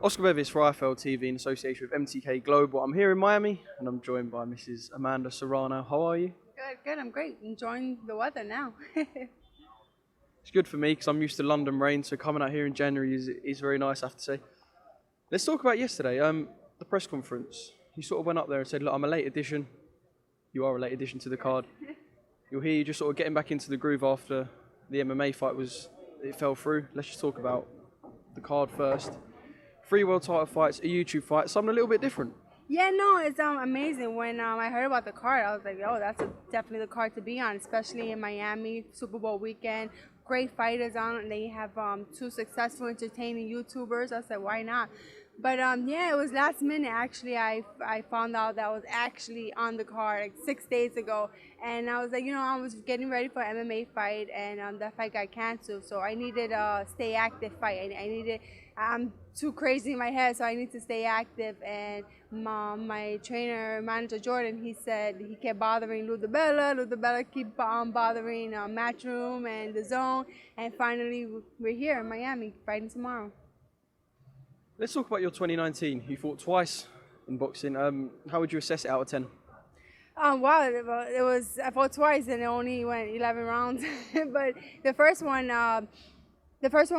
Oscar Bevis for IFL TV in association with MTK Global. I'm here in Miami and I'm joined by Mrs. Amanda Serrano. How are you? Good, I'm great. Enjoying the weather now. It's good for me because I'm used to London rain, so coming out here in January is very nice, I have to say. Let's talk about yesterday, the press conference. You sort of went up there and said, look, I'm a late addition. You are a late addition to the card. You're here, you're just sort of getting back into the groove after the MMA fight it fell through. Let's just talk about the card first. 3 world title fights, a YouTube fight, something a little bit different. Yeah, no, it's amazing. When I heard about the card, I was like, oh, that's definitely the card to be on, especially in Miami, Super Bowl weekend. Great fighters on, and they have 2 successful, entertaining YouTubers. I said, why not? But yeah, it was last minute. Actually, I found out that I was actually on the card like 6 days ago, and I was like, I was getting ready for an MMA fight, and that fight got canceled. So I needed a stay active fight. I'm too crazy in my head, so I need to stay active. And my trainer, manager Jordan, he said he kept bothering Ludabella keep bothering Matchroom and The Zone, and finally we're here in Miami fighting tomorrow. Let's talk about your 2019. You fought twice in boxing. How would you assess it out of 10? Wow, I fought twice and it only went 11 rounds. But the first one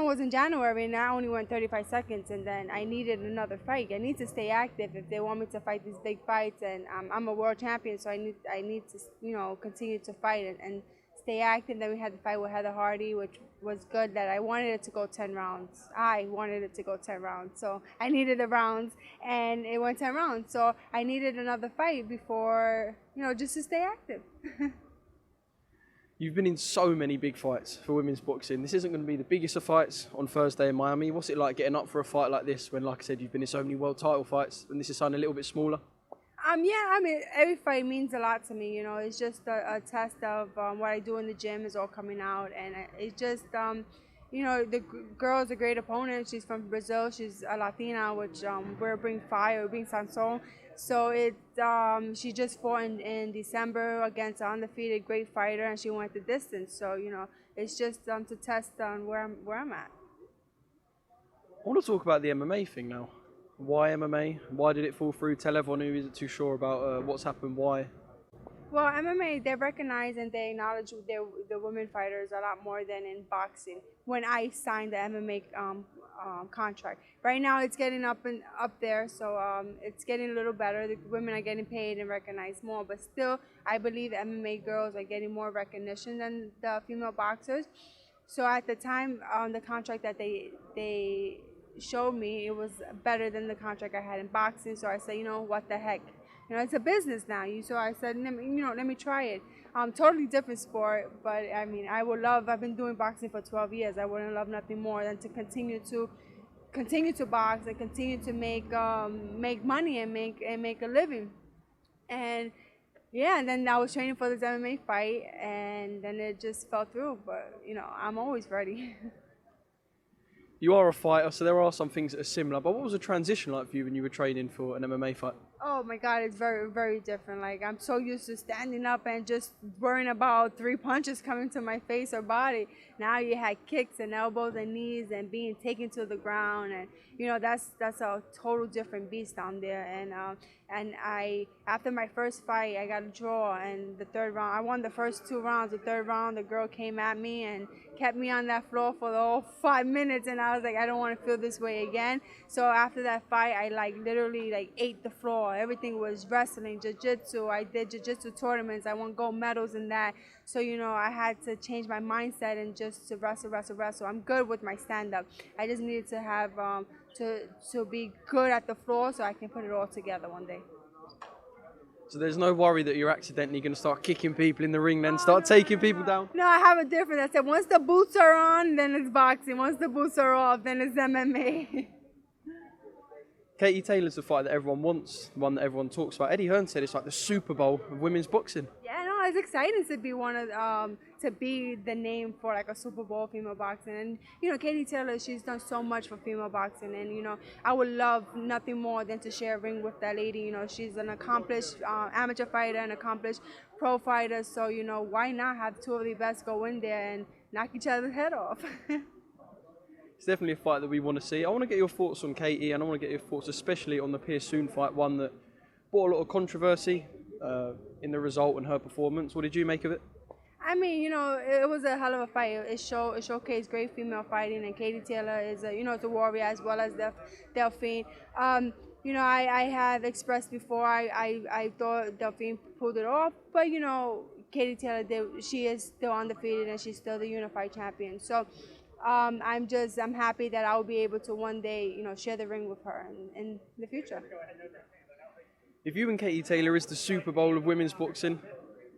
was in January and I only went 35 seconds, and then I needed another fight. I need to stay active if they want me to fight these big fights, and I'm a world champion, so I need to continue to fight and stay active. Then we had the fight with Heather Hardy, which was good. That I wanted it to go 10 rounds. So I needed the rounds, and it went 10 rounds. So I needed another fight before, just to stay active. You've been in so many big fights for women's boxing. This isn't going to be the biggest of fights on Thursday in Miami. What's it like getting up for a fight like this when, like I said, you've been in so many world title fights and this is something a little bit smaller? Yeah, I mean, every fight means a lot to me. It's just a test of what I do in the gym is all coming out, and it's just, the girl is a great opponent. She's from Brazil. She's a Latina, which we're bring fire, we bring Sanson. So she just fought in December against an undefeated great fighter, and she went the distance. So it's just to test on where I'm at. I want to talk about the MMA thing now. Why MMA? Why did it fall through? Tell everyone who isn't too sure about what's happened. Why? Well, MMA, they recognize and they acknowledge the women fighters a lot more than in boxing. When I signed the MMA contract, right now it's getting up there, so it's getting a little better. The women are getting paid and recognized more, but still, I believe MMA girls are getting more recognition than the female boxers. So at the time, the contract that they showed me, it was better than the contract I had in boxing. So I said, what the heck. It's a business now. So I said, let me try it. Totally different sport, but I mean, I've been doing boxing for 12 years. I wouldn't love nothing more than to continue to box and continue to make money and make a living. And yeah, and then I was training for this MMA fight, and then it just fell through. But I'm always ready. You are a fighter, so there are some things that are similar. But what was the transition like for you when you were training for an MMA fight? Oh my God, it's very, very different. Like, I'm so used to standing up and just worrying about 3 punches coming to my face or body. Now you had kicks and elbows and knees and being taken to the ground, and that's a total different beast down there. And after my first fight, I got a draw, and the third round, I won the first 2 rounds. The third round, the girl came at me and kept me on that floor for the whole 5 minutes, and I was like, I don't want to feel this way again. So after that fight, I literally ate the floor. Everything was wrestling, jiu-jitsu. I did jiu-jitsu tournaments. I won gold medals in that. So I had to change my mindset and just to wrestle. I'm good with my stand-up. I just needed to have to be good at the floor so I can put it all together one day. So there's no worry that you're accidentally going to start kicking people in the ring, then taking people down? No, I have a difference. I said once the boots are on, then it's boxing. Once the boots are off, then it's MMA. Katie Taylor's the fight that everyone wants, the one that everyone talks about. Eddie Hearn said it's like the Super Bowl of women's boxing. Yeah, no, it's exciting to be to be the name for like a Super Bowl female boxing. And Katie Taylor, she's done so much for female boxing, and I would love nothing more than to share a ring with that lady. She's an accomplished amateur fighter, an accomplished pro fighter. So why not have 2 of the best go in there and knock each other's head off? It's definitely a fight that we want to see. I want to get your thoughts on Katie, and I want to get your thoughts especially on the Pearsoon fight, one that brought a lot of controversy in the result and her performance. What did you make of it? I mean, it was a hell of a fight. It showcased great female fighting, and Katie Taylor is it's a warrior as well as Delphine. I have expressed before I thought Delphine pulled it off, but Katie Taylor she is still undefeated and she's still the unified champion. So I'm happy that I'll be able to one day share the ring with her in the future. If you and Katie Taylor is the Super Bowl of women's boxing,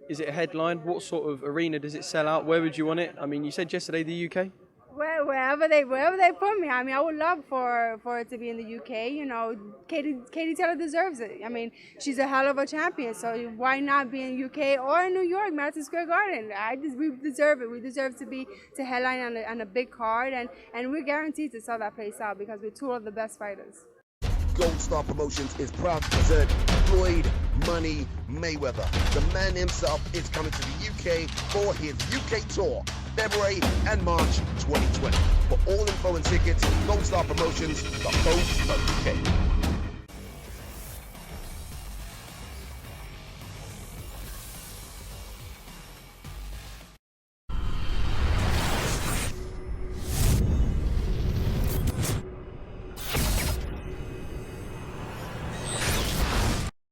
is it a headline? What sort of arena does it sell out? Where would you want it? I mean, you said yesterday the UK. Wherever they put me. I mean, I would love for it to be in the UK. Katie Taylor deserves it. I mean, she's a hell of a champion, so why not be in UK or in New York, Madison Square Garden? We deserve it. We deserve to headline on a big card, and we're guaranteed to sell that place out because we're two of the best fighters. Gold Star Promotions is proud to present Floyd Money Mayweather. The man himself is coming to the UK for his UK tour, February and March 2020. For all info and tickets, Gold Star Promotions, the home of UK.